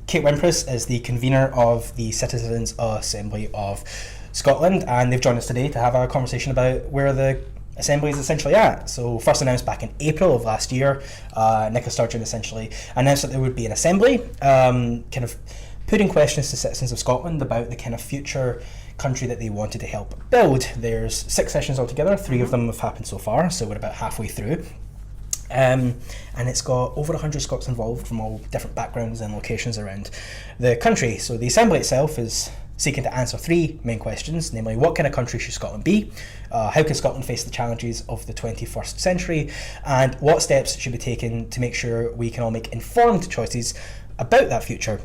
Kate Wimpress is the convener of the Citizens Assembly of Scotland, and they've joined us today to have a conversation about where the Assembly is essentially at. So first announced back in April of last year, Nicola Sturgeon essentially announced that there would be an Assembly, kind of putting questions to citizens of Scotland about the kind of future country that they wanted to help build. There's 6 sessions altogether, 3 of them have happened so far, so we're about halfway through. And it's got over 100 Scots involved from all different backgrounds and locations around the country. So the Assembly itself is seeking to answer 3 main questions, namely what kind of country should Scotland be, how can Scotland face the challenges of the 21st century, and what steps should be taken to make sure we can all make informed choices about that future.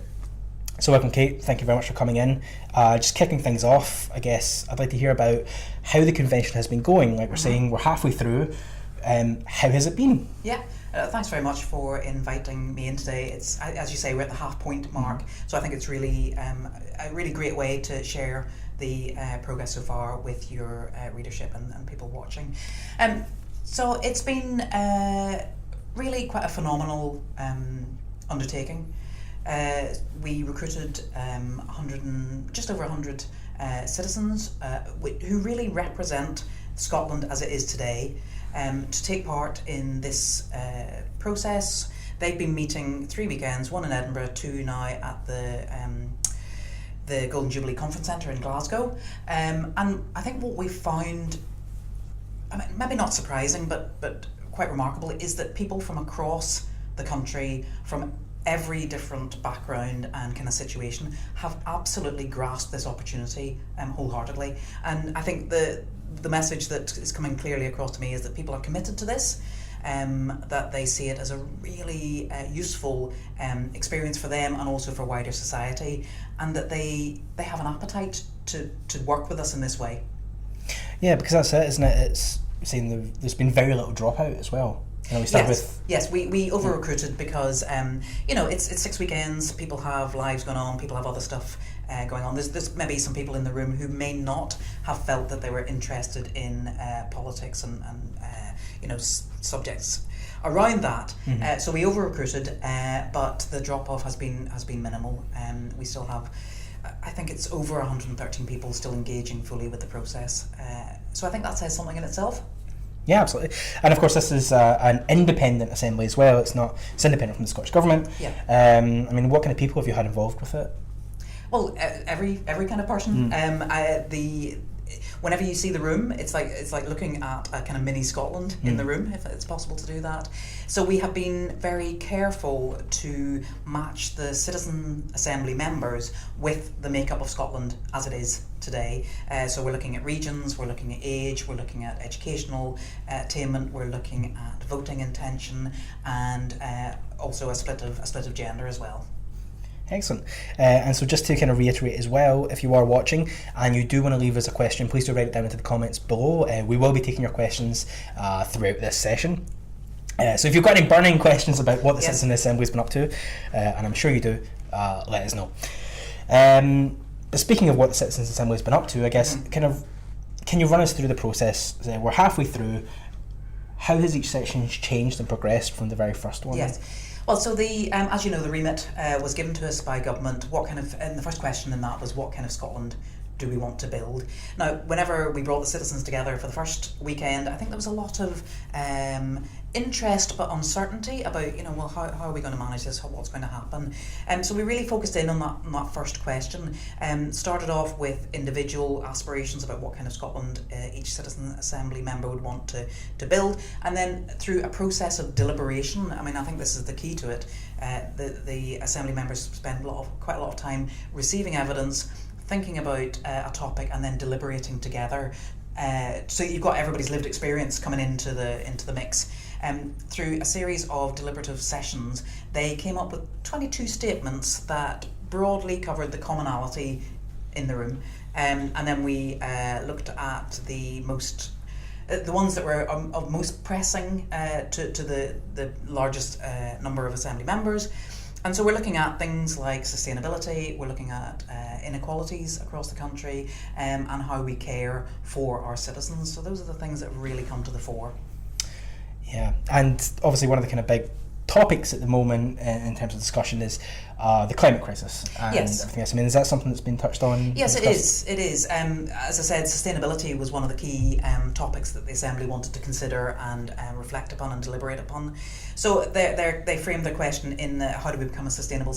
So welcome, Kate. Thank you very much for coming in. Just kicking things off, I guess I'd like to hear about how the convention has been going. Like we're saying, we're halfway through. How has it been? Yeah, thanks very much for inviting me in today. It's, as you say, we're at the half point mark, so I think it's really a really great way to share the progress so far with your readership and people watching. So it's been really quite a phenomenal undertaking. We recruited just over 100 citizens who really represent Scotland as it is today, to take part in this process. They've been meeting 3 weekends, 1 in Edinburgh, 2 now at the Golden Jubilee Conference Centre in Glasgow. And I think what we found, I mean, maybe not surprising, but quite remarkable, is that people from across the country, from every different background and kind of situation, have absolutely grasped this opportunity wholeheartedly. And I think the message that is coming clearly across to me is that people are committed to this, that they see it as a really useful experience for them and also for wider society, and that they have an appetite to work with us in this way. Yeah, because that's it, isn't it? It's saying there's been very little dropout as well. You know, we start yes, we over recruited because it's 6 weekends. People have lives going on. People have other stuff going on. There's maybe some people in the room who may not have felt that they were interested in politics and subjects around that. Mm-hmm. So we over recruited, but the drop off has been minimal. We still have, I think it's over 113 people still engaging fully with the process. So I think that says something in itself. Yeah, absolutely. And of course this is an independent assembly as well. It's independent from the Scottish Government. Yeah. I mean, what kind of people have you had involved with it? Well, every kind of person. Whenever you see the room, it's like looking at a kind of mini Scotland in the room, if it's possible to do that. So we have been very careful to match the Citizen Assembly members with the makeup of Scotland as it is today. So we're looking at regions, we're looking at age, we're looking at educational attainment, we're looking at voting intention, and also a split of gender as well. Excellent. And so just to kind of reiterate as well, if you are watching and you do want to leave us a question, please do write it down into the comments below. We will be taking your questions throughout this session. So if you've got any burning questions about what the Citizen Assembly has been up to, and I'm sure you do, let us know. Speaking of what the Citizens Assembly has been up to, I guess, can you run us through the process? We're halfway through. How has each section changed and progressed from the very first one? Yes. Well, so as you know, the remit was given to us by government. And the first question in that was, what kind of Scotland do we want to build? Now, whenever we brought the citizens together for the first weekend, I think there was a lot of interest but uncertainty about, how are we going to manage this? What's going to happen? So we really focused in on that first question. Started off with individual aspirations about what kind of Scotland each Citizen Assembly member would want to build, and then through a process of deliberation. I mean, I think this is the key to it. The Assembly members spend quite a lot of time receiving evidence, thinking about a topic, and then deliberating together. So you've got everybody's lived experience coming into the mix. Through a series of deliberative sessions, they came up with 22 statements that broadly covered the commonality in the room. And then we looked at the ones that were of most pressing to the largest number of Assembly members. And so we're looking at things like sustainability, we're looking at inequalities across the country, and how we care for our citizens. So those are the things that really come to the fore. Yeah, and obviously one of the kind of big topics at the moment in terms of discussion is the climate crisis and everything else. I mean, is that something that's been touched on? Yes, it is. It is. As I said, sustainability was one of the key topics that the Assembly wanted to consider and reflect upon and deliberate upon. So they framed their question in how do we become a sustainable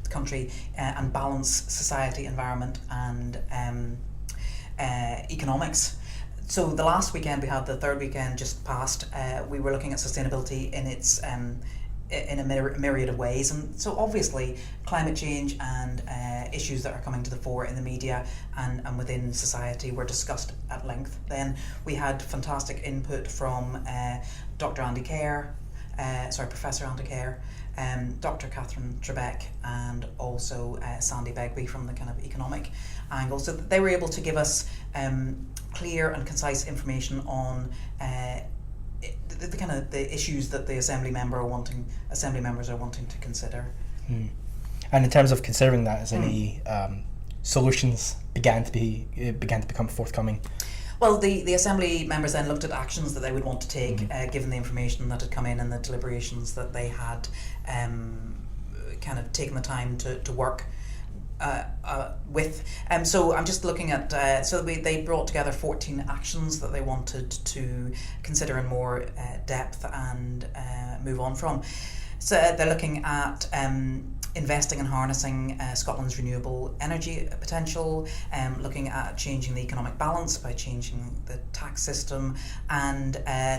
country and balance society, environment and economics. So the last weekend we had, the third weekend just passed, we were looking at sustainability in its in a myriad of ways, and so obviously climate change and issues that are coming to the fore in the media and within society were discussed at length. Then we had fantastic input from Dr. Andy Kerr, Professor Andy Kerr, Dr. Catherine Trebek, and also Sandy Begbie from the kind of economic angle. So they were able to give us clear and concise information on the kind of the issues that the Assembly members are wanting to consider. And in terms of considering that, has any solutions began to become forthcoming? Well, the Assembly members then looked at actions that they would want to take, given the information that had come in and the deliberations that they had kind of taken the time to work with. So I'm just looking at, they brought together 14 actions that they wanted to consider in more depth and move on from. So they're looking at investing and harnessing Scotland's renewable energy potential, looking at changing the economic balance by changing the tax system, and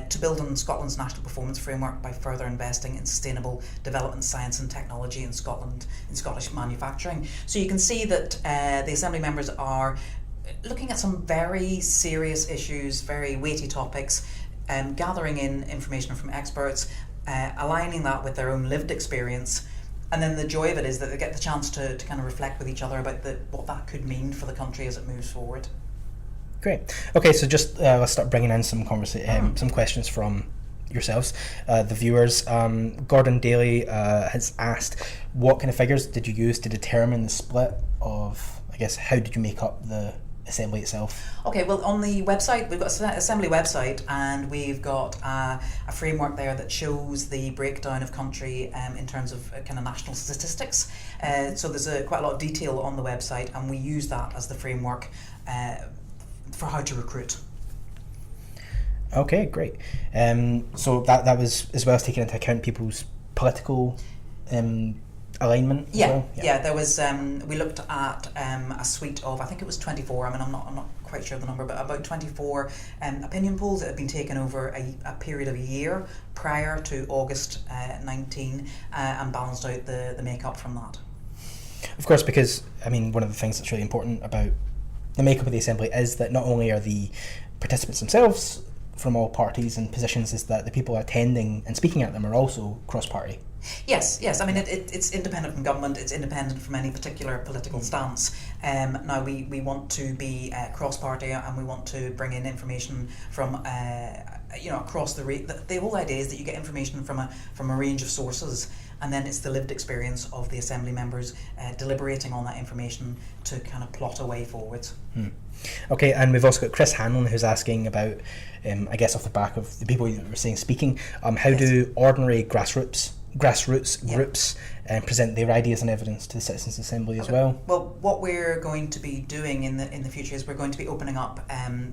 to build on Scotland's national performance framework by further investing in sustainable development, science and technology in Scotland, in Scottish manufacturing. So you can see that the Assembly members are looking at some very serious issues, very weighty topics, gathering in information from experts, aligning that with their own lived experience. And then the joy of it is that they get the chance to kind of reflect with each other about what that could mean for the country as it moves forward. Great. Okay, so just let's start bringing in some some questions from yourselves, the viewers. Gordon Daly has asked, what kind of figures did you use to determine the split of, I guess, how did you make up the Assembly itself? Okay, well, on the website, we've got an Assembly website, and we've got a framework there that shows the breakdown of country in terms of kind of national statistics. So there's quite a lot of detail on the website, and we use that as the framework for how to recruit. Okay, great. So that was as well as taking into account people's political alignment. Yeah. There was we looked at a suite of, I think it was 24. I mean, I'm not quite sure of the number, but about 24 opinion polls that had been taken over a period of a year prior to August 19, and balanced out the makeup from that. Of course, because I mean, one of the things that's really important about the makeup of the Assembly is that not only are the participants themselves from all parties and positions, is that the people attending and speaking at them are also cross-party. Yes. I mean, it's independent from government. It's independent from any particular political stance. Now, we want to be cross-party, and we want to bring in information from across the whole idea is that you get information from a range of sources, and then it's the lived experience of the Assembly members deliberating on that information to kind of plot a way forwards. Okay, and we've also got Chris Hanlon who's asking about, I guess off the back of the people you were saying speaking, how do ordinary grassroots groups present their ideas and evidence to the Citizens Assembly as well? Well, what we're going to be doing in the future is we're going to be opening up,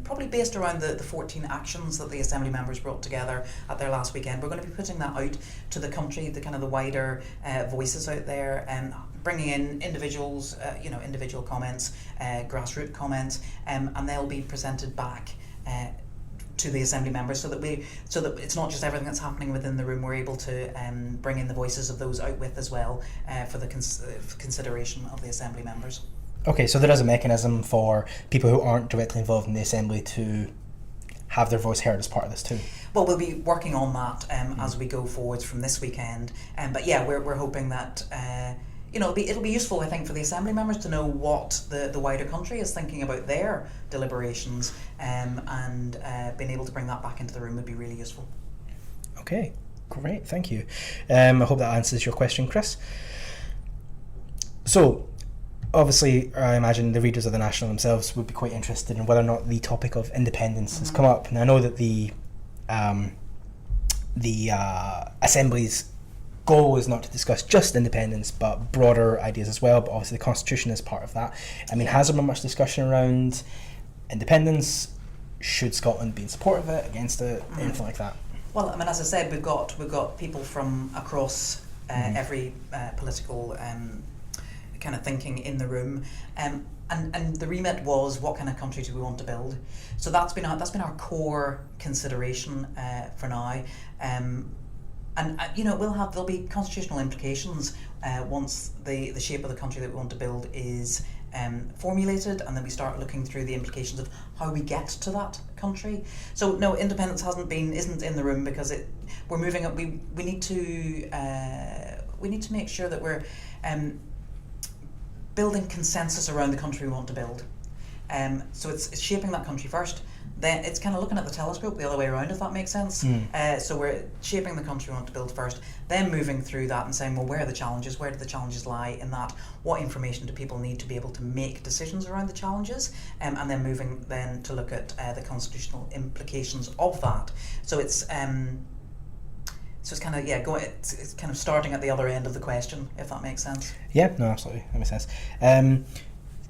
probably based around the 14 actions that the Assembly members brought together at their last weekend. We're going to be putting that out to the country, the kind of the wider voices out there, bringing in individuals, individual comments, grassroots comments, and they'll be presented back to the Assembly members, so that it's not just everything that's happening within the room. We're able to bring in the voices of those out with as well for the consideration of the Assembly members. Okay, so there is a mechanism for people who aren't directly involved in the Assembly to have their voice heard as part of this too. Well, we'll be working on that as we go forwards from this weekend. But yeah, we're hoping that it'll be useful, I think, for the Assembly members to know what the wider country is thinking about their deliberations, and being able to bring that back into the room would be really useful. Okay, great, thank you. I hope that answers your question, Chris. So, obviously, I imagine the readers of the National themselves would be quite interested in whether or not the topic of independence has come up. And I know that the Assembly's goal is not to discuss just independence, but broader ideas as well. But obviously the Constitution is part of that. I mean, has there been much discussion around independence? Should Scotland be in support of it, against it, anything like that? Well, I mean, as I said, we've got people from across every political kind of thinking in the room, and the remit was, what kind of country do we want to build? So that's been our core consideration for now. And you know, there'll be constitutional implications once the shape of the country that we want to build is formulated, and then we start looking through the implications of how we get to that country. So no, independence isn't in the room because we're moving up. We need to make sure that we're building consensus around the country we want to build. So it's shaping that country first. Then it's kind of looking at the telescope the other way around, if that makes sense. So we're shaping the country we want to build first, then moving through that and saying, well, where are the challenges? Where do the challenges lie in that? What information do people need to be able to make decisions around the challenges? And then moving then to look at the constitutional implications of that. So it's kind of it's kind of starting at the other end of the question, if that makes sense. Yeah, no, absolutely, that makes sense.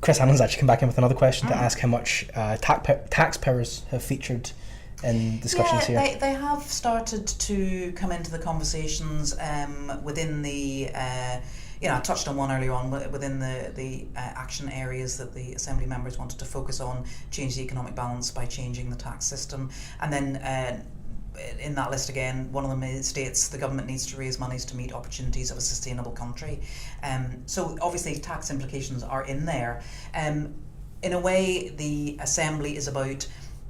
Chris Hannon's actually come back in with another question to ask how much taxpayers have featured in discussions here. They have started to come into the conversations within the. I touched on one earlier on within the action areas that the Assembly members wanted to focus on, change the economic balance by changing the tax system, and then. In that list again, one of them states the government needs to raise monies to meet opportunities of a sustainable country. So obviously tax implications are in there. In a way, the Assembly is about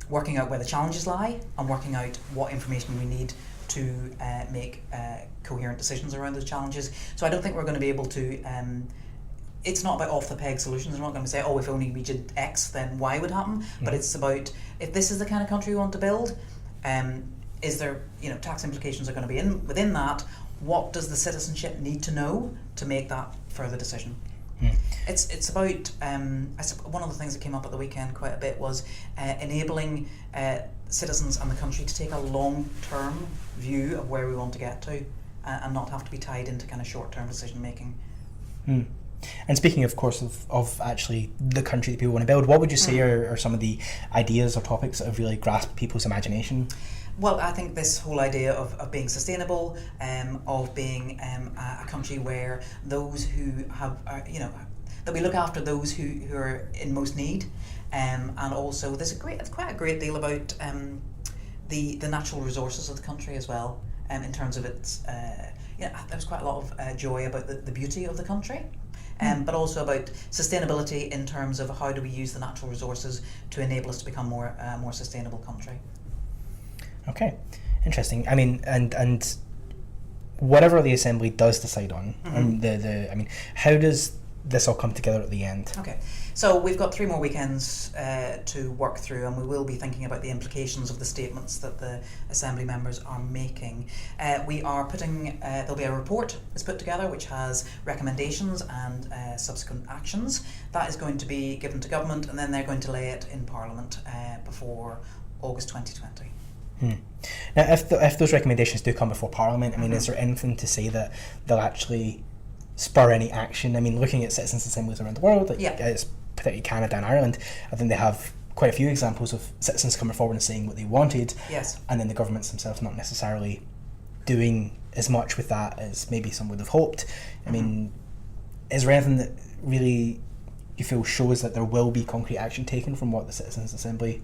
working out where the challenges lie and working out what information we need to make coherent decisions around those challenges. So I don't think we're going to be able to it's not about off-the-peg solutions. We're not going to say, if only we did X, then Y would happen. But it's about, if this is the kind of country we want to build, is there, tax implications are going to be within that. What does the citizenship need to know to make that further decision? It's about one of the things that came up at the weekend quite a bit was enabling citizens and the country to take a long-term view of where we want to get to, and not have to be tied into kind of short-term decision making. And speaking, of course, of actually the country that people want to build, what would you say are some of the ideas or topics that have really grasped people's imagination? Well, I think this whole idea of being sustainable, of being a country where those who have, that we look after those who are in most need, and also there's quite a great deal about the natural resources of the country as well, in terms of its, there's quite a lot of joy about the beauty of the country. But also about sustainability in terms of how do we use the natural resources to enable us to become more sustainable country. Okay, interesting. I mean, and whatever the Assembly does decide on, how does this all come together at the end? Okay, so we've got 3 more weekends to work through, and we will be thinking about the implications of the statements that the Assembly members are making. We are putting, there'll be a report that's put together which has recommendations and subsequent actions. That is going to be given to government, and then they're going to lay it in Parliament before August 2020. Now, if those recommendations do come before Parliament, I mean, is there anything to say that they'll actually spur any action? I mean, looking at citizens' assemblies around the world, it's particularly Canada and Ireland, I think they have quite a few examples of citizens coming forward and saying what they wanted, and then the governments themselves not necessarily doing as much with that as maybe some would have hoped. I mean, is there anything that really you feel shows that there will be concrete action taken from what the Citizens Assembly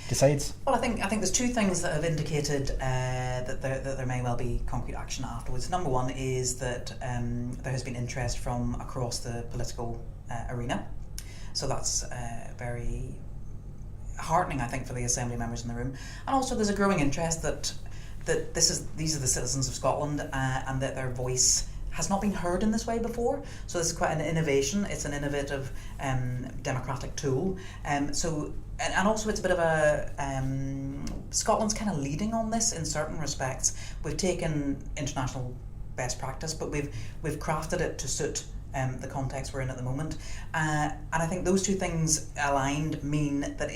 decides? Well, I think there's 2 things that have indicated that there may well be concrete action afterwards. Number one is that there has been interest from across the political arena, so that's very heartening, I think, for the Assembly members in the room. And also, there's a growing interest that these are the citizens of Scotland, and that their voice has not been heard in this way before. So this is quite an innovation. It's an innovative democratic tool. And also it's a bit of a Scotland's kind of leading on this in certain respects. We've taken international best practice, but we've crafted it to suit the context we're in at the moment. And I think those 2 things aligned mean that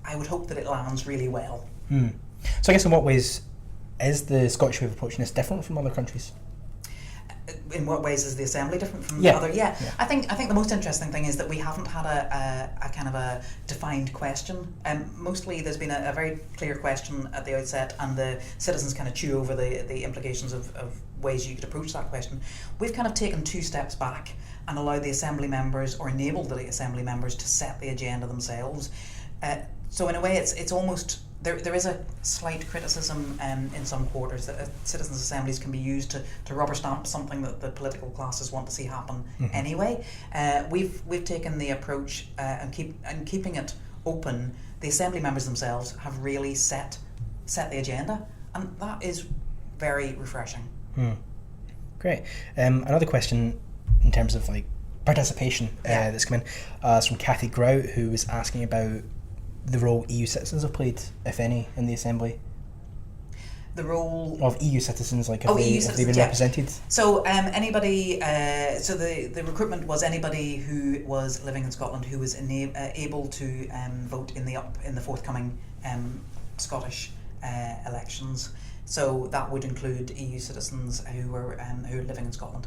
I would hope that it lands really well. So I guess in what ways is the Scottish way of approaching this different from other countries? in what ways is the Assembly different from Yeah. other? Yeah. I think the most interesting thing is that we haven't had a kind of a defined question. Mostly there's been a very clear question at the outset, and the citizens kind of chew over the implications of ways you could approach that question. We've kind of taken 2 steps back and allowed the Assembly members, or enabled the Assembly members, to set the agenda themselves. So in a way, it's almost... There is a slight criticism in some quarters that citizens' assemblies can be used to rubber stamp something that the political classes want to see happen anyway. We've taken the approach and keeping it open. The assembly members themselves have really set the agenda, and that is very refreshing. Great. Another question in terms of like participation that's come in is from Kathy Grout, who was asking about the role EU citizens have played, if any, in the Assembly. The role of EU citizens, like have EU they been represented? So anybody, so the recruitment was anybody who was living in Scotland who was able to vote in the forthcoming Scottish elections. So that would include EU citizens who were living in Scotland.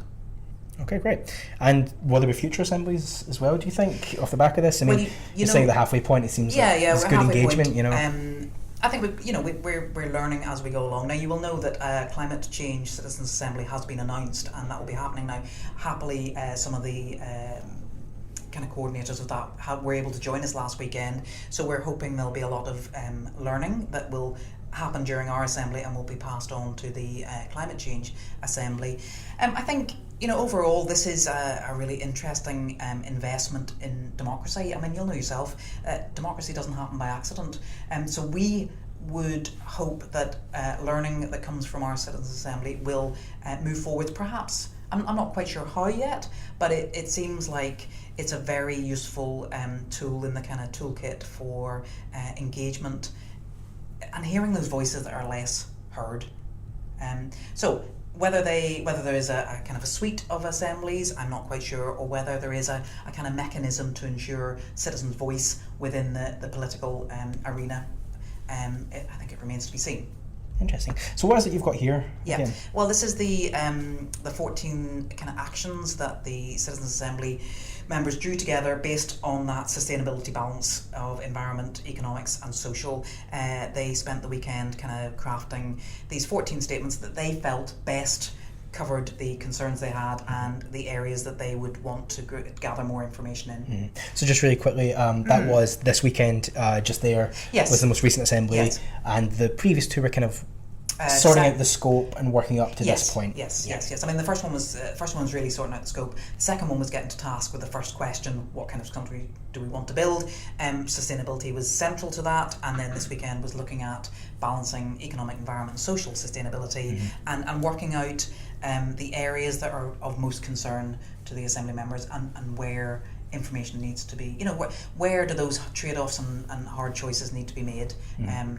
Okay, great. And will there be future assemblies as well, do you think, off the back of this? I mean, you're saying the halfway point, it seems like it's good engagement, point. You know. I think we're learning as we go along. Now, you will know that Climate Change Citizens Assembly has been announced, and that will be happening now. Happily, some of the kind of coordinators of that were able to join us last weekend, so we're hoping there'll be a lot of learning that will happen during our assembly and will be passed on to the Climate Change Assembly. I think, overall, this is a really interesting investment in democracy. I mean, you'll know yourself, democracy doesn't happen by accident. So we would hope that learning that comes from our Citizens Assembly will move forward. Perhaps, I'm not quite sure how yet, but it seems like it's a very useful tool in the kind of toolkit for engagement and hearing those voices that are less heard. So whether there is a kind of a suite of assemblies, I'm not quite sure, or whether there is a kind of mechanism to ensure citizens' voice within the political arena, I think it remains to be seen. Interesting. So what is it you've got here? Yeah. Again? Well, this is the 14 kind of actions that the Citizens Assembly members drew together based on that sustainability balance of environment, economics and social. They spent the weekend kind of crafting these 14 statements that they felt best covered the concerns they had and the areas that they would want to gather more information in. So just really quickly, that was this weekend, just there, was the most recent assembly, and the previous 2 were kind of sorting out the scope and working up to this point. Yes. I mean, the first one was really sorting out the scope. The second one was getting to task with the first question: what kind of country do we want to build? Sustainability was central to that, and then this weekend was looking at balancing economic, environment, and social sustainability, and working out the areas that are of most concern to the Assembly members, and where information needs to be, where do those trade-offs and hard choices need to be made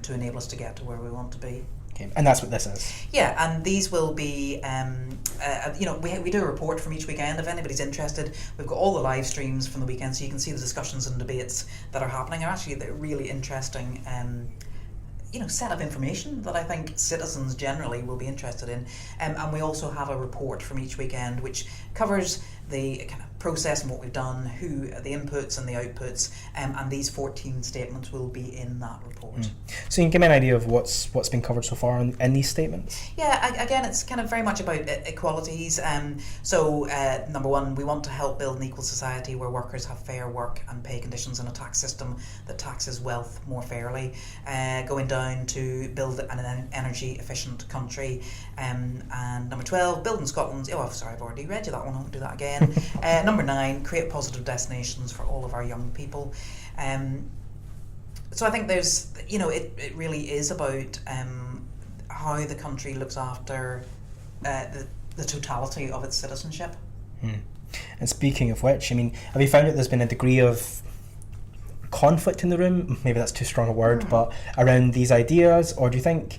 to enable us to get to where we want to be. Okay. And that's what this is. Yeah, and these will be, we do a report from each weekend. If anybody's interested, we've got all the live streams from the weekend, so you can see the discussions and debates that are happening. They're actually really interesting set of information that I think citizens generally will be interested in. And we also have a report from each weekend which covers the kind of process and what we've done, who the inputs and the outputs, and these 14 statements will be in that report. So you can give me an idea of what's been covered so far in these statements? Yeah, again, it's kind of very much about equalities. So number one, we want to help build an equal society where workers have fair work and pay conditions and a tax system that taxes wealth more fairly. Going down to build an energy efficient country. And number 12, building Scotland's... Oh, sorry, I've already read you that one. I won't do that again. Number 9, create positive destinations for all of our young people. So I think there's, it really is about how the country looks after the totality of its citizenship. And speaking of which, I mean, have you found that there's been a degree of conflict in the room? Maybe that's too strong a word, but around these ideas, or do you think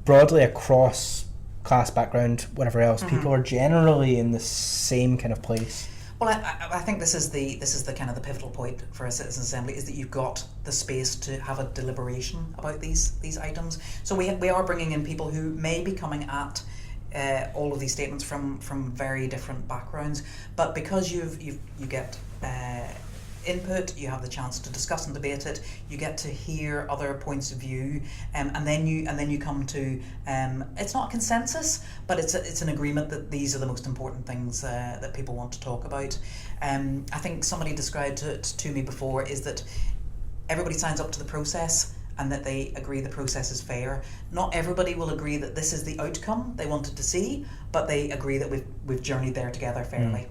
broadly across class background, whatever else, people are generally in the same kind of place? Well, I think this is the kind of the pivotal point for a Citizens Assembly, is that you've got the space to have a deliberation about these items. So we are bringing in people who may be coming at all of these statements from very different backgrounds, but because you get input, you have the chance to discuss and debate it, you get to hear other points of view, and then you come to it's not a consensus, but it's an agreement that these are the most important things that people want to talk about. I think somebody described it to me before is that everybody signs up to the process and that they agree the process is fair. Not everybody will agree that this is the outcome they wanted to see, but they agree that we've journeyed there together fairly.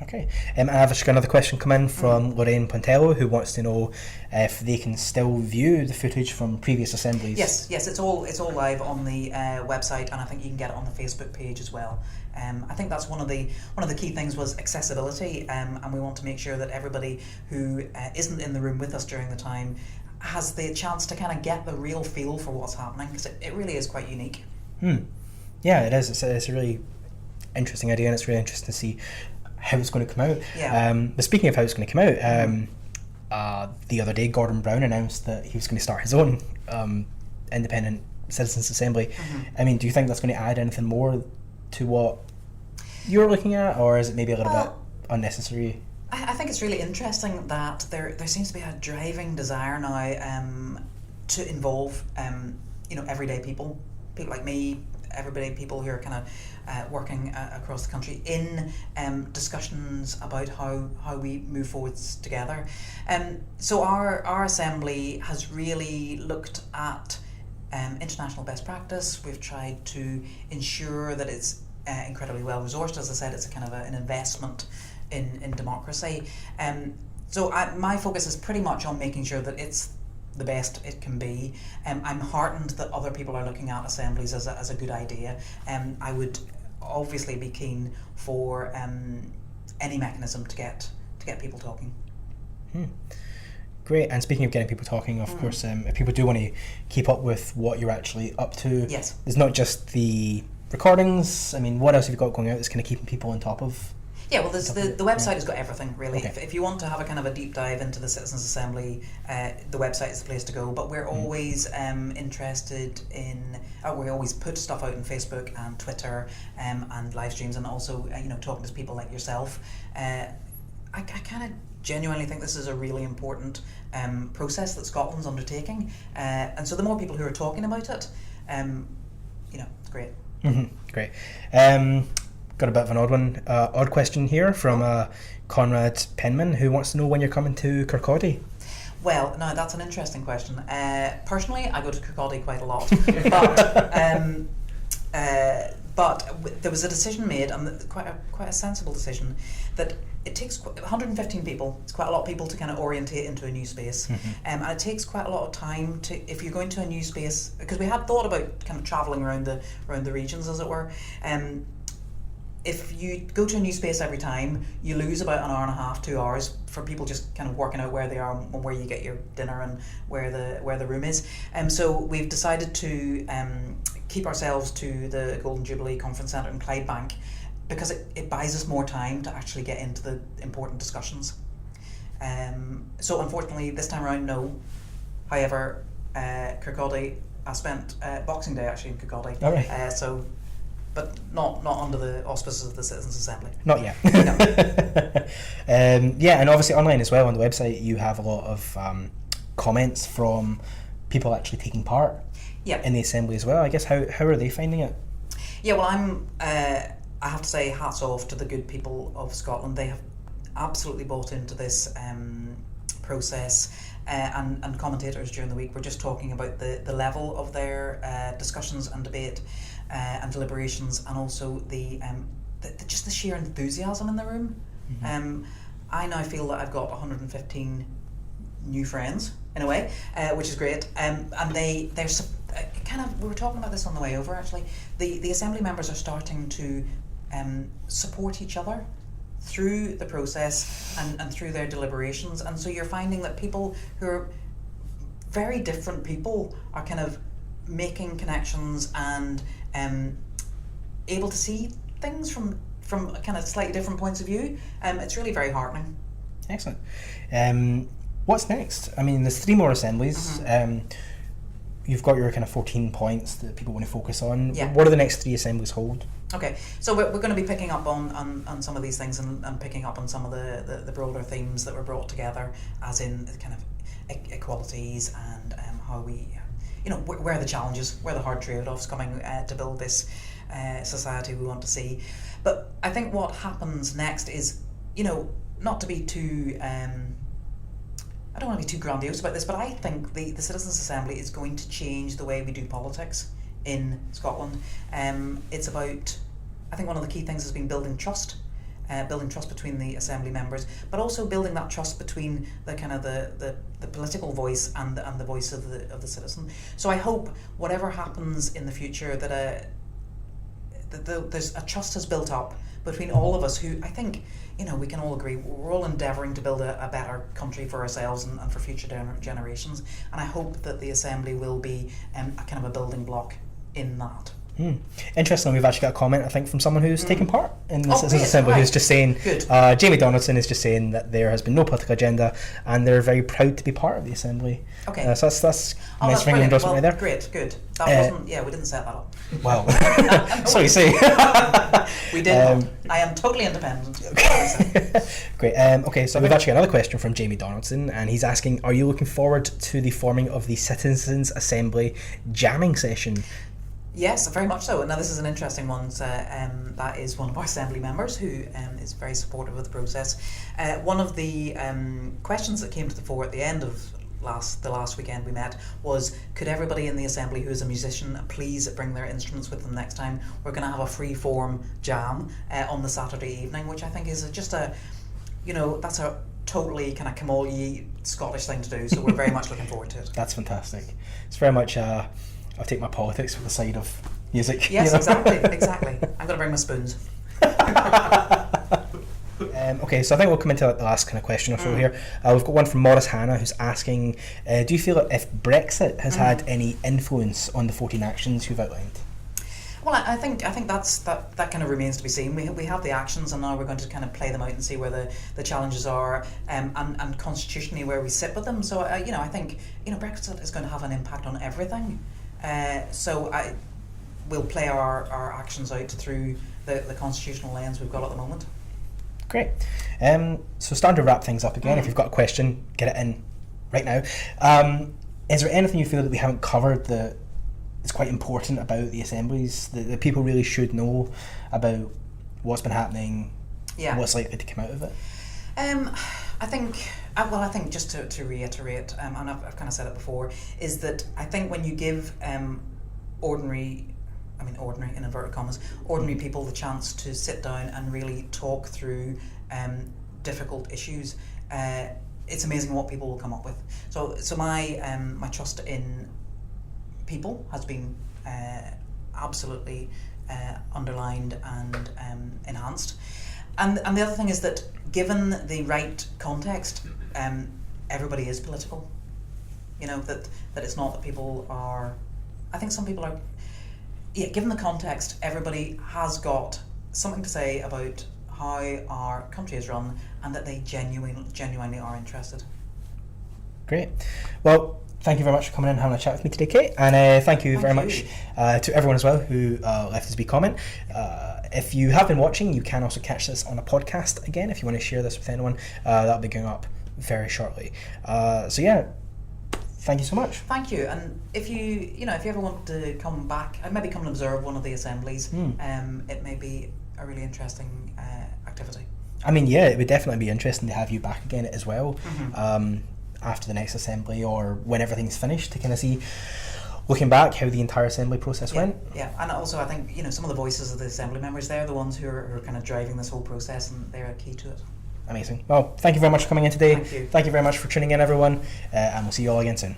Okay, I have just got another question come in from Lorraine Pontello, who wants to know if they can still view the footage from previous assemblies. Yes, it's all live on the website, and I think you can get it on the Facebook page as well. I think that's one of the key things was accessibility, and we want to make sure that everybody who isn't in the room with us during the time has the chance to kind of get the real feel for what's happening, because it really is quite unique. Yeah, it is. It's a really interesting idea, and it's really interesting to see how it's going to come out. Yeah. But speaking of how it's going to come out, the other day Gordon Brown announced that he was going to start his own independent Citizens Assembly. I mean, do you think that's going to add anything more to what you're looking at, or is it maybe a little bit unnecessary? I think it's really interesting that there seems to be a driving desire now to involve everyday people like me, people who are kind of working across the country in discussions about how we move forwards together. So our assembly has really looked at international best practice. We've tried to ensure that it's incredibly well resourced. As I said, it's a kind of an investment in democracy. So my focus is pretty much on making sure that it's the best it can be. I'm heartened that other people are looking at assemblies as a good idea. I would obviously be keen for any mechanism to get people talking. Great. And speaking of getting people talking, of course, if people do want to keep up with what you're actually up to, yes, there's not just the recordings. I mean, what else have you got going out that's kind of keeping people on top of? Yeah, well, there's the website has got everything, really. Okay. If you want to have a kind of a deep dive into the Citizens Assembly, the website is the place to go. But we're always interested in... we always put stuff out on Facebook and Twitter and live streams, and also talking to people like yourself. I kind of genuinely think this is a really important process that Scotland's undertaking. And so the more people who are talking about it, it's great. Great. Got a bit of an odd question here from Conrad Penman, who wants to know when you're coming to Kirkcaldy. Well, now that's an interesting question. Personally, I go to Kirkcaldy quite a lot, but there was a decision made, and quite a sensible decision, that it takes 115 people. It's quite a lot of people to kind of orientate into a new space, and it takes quite a lot of time if you're going to a new space, because we had thought about kind of travelling around the regions, as it were. If you go to a new space every time, you lose about an hour and a half, 2 hours for people just kind of working out where they are and where you get your dinner and where the room is. So we've decided to keep ourselves to the Golden Jubilee Conference Centre in Clydebank, because it buys us more time to actually get into the important discussions. So unfortunately this time around, no. However, Kirkcaldy, I spent Boxing Day actually in Kirkcaldy. All right. But not under the auspices of the Citizens Assembly. Not yet. No. Yeah, and obviously online as well on the website you have a lot of comments from people actually taking part in the assembly as well. I guess how are they finding it? Yeah, well, I have to say hats off to the good people of Scotland. They have absolutely bought into this process. And commentators during the week were just talking about the level of their discussions and debate and deliberations, and also the just the sheer enthusiasm in the room. I now feel that I've got 115 new friends in a way, which is great. And they're kind of, we were talking about this on the way over actually. The assembly members are starting to support each other through the process and through their deliberations, and so you're finding that people who are very different people are kind of making connections and able to see things from kind of slightly different points of view. It's really very heartening. Excellent. What's next? I mean, there's 3 more assemblies. you've got your kind of 14 points that people want to focus on. Yeah. What do the next 3 assemblies hold? Okay, so we're going to be picking up on some of these things and picking up on some of the broader themes that were brought together, as in kind of equalities and how we, where are the challenges, where are the hard trade-offs coming to build this society we want to see. But I think what happens next is, not to be too... I don't want to be too grandiose about this, but I think the Citizens Assembly is going to change the way we do politics in Scotland. It's about, I think one of the key things has been building trust between the Assembly members, but also building that trust between the kind of the political voice and the voice of the citizen. So I hope whatever happens in the future that there's a trust has built up between all of us who, I think, we can all agree we're all endeavouring to build a better country for ourselves and for future generations, and I hope that the Assembly will be a kind of a building block in that. Interesting, we've actually got a comment, I think, from someone who's taken part in the Citizens Assembly, right. Who's just saying, Jamie Donaldson is just saying that there has been no political agenda and they're very proud to be part of the Assembly. Okay. So that's a nice ringing endorsement right there. Great, good. That wasn't, we didn't set that up. Wow. So you say. We did. I am totally independent. Great. Okay, so we've actually got another question from Jamie Donaldson, and he's asking, are you looking forward to the forming of the Citizens Assembly jamming session? Yes, very much so. Now, this is an interesting one. That is one of our Assembly members who is very supportive of the process. One of the questions that came to the fore at the end of the last weekend we met was, could everybody in the Assembly who is a musician please bring their instruments with them next time? We're going to have a free-form jam on the Saturday evening, which I think is just that's a totally kind of come-all-ye Scottish thing to do, so we're very much looking forward to it. That's fantastic. It's very much... I'll take my politics with the side of music. Yes, exactly. I'm going to bring my spoons. Okay, so I think we'll come into the last kind of question or so here. We've got one from Morris Hannah who's asking, do you feel that if Brexit has had any influence on the 14 actions you've outlined? Well, I think that kind of remains to be seen. We have the actions, and now we're going to kind of play them out and see where the challenges are, and constitutionally where we sit with them. So I think Brexit is going to have an impact on everything. So we'll play our actions out through the constitutional lens we've got at the moment. Great. So starting to wrap things up again, if you've got a question, get it in right now. Is there anything you feel that we haven't covered that is quite important about the assemblies, that people really should know about what's been happening, what's likely to come out of it? I think just to reiterate, and I've kind of said it before, is that I think when you give ordinary in inverted commas, ordinary people the chance to sit down and really talk through difficult issues, it's amazing what people will come up with. So my trust in people has been absolutely underlined and enhanced. And the other thing is that given the right context, everybody is political. That it's not that people are... I think some people are... given the context, everybody has got something to say about how our country is run, and that they genuinely are interested. Great. Well, thank you very much for coming in and having a chat with me today, Kate. And thank you very much to everyone as well who left us a wee comment. If you have been watching, you can also catch this on a podcast again if you want to share this with anyone. That'll be going up very shortly. Thank you so much. Thank you. And if you ever want to come back and maybe come and observe one of the assemblies, it may be a really interesting activity. I mean, it would definitely be interesting to have you back again as well. After the next assembly or when everything's finished, to kind of see, looking back, how the entire assembly process went. Yeah, and also I think some of the voices of the assembly members, they're the ones who are kind of driving this whole process, and they're key to it. Amazing. Well, thank you very much for coming in today. Thank you very much for tuning in, everyone, and we'll see you all again soon.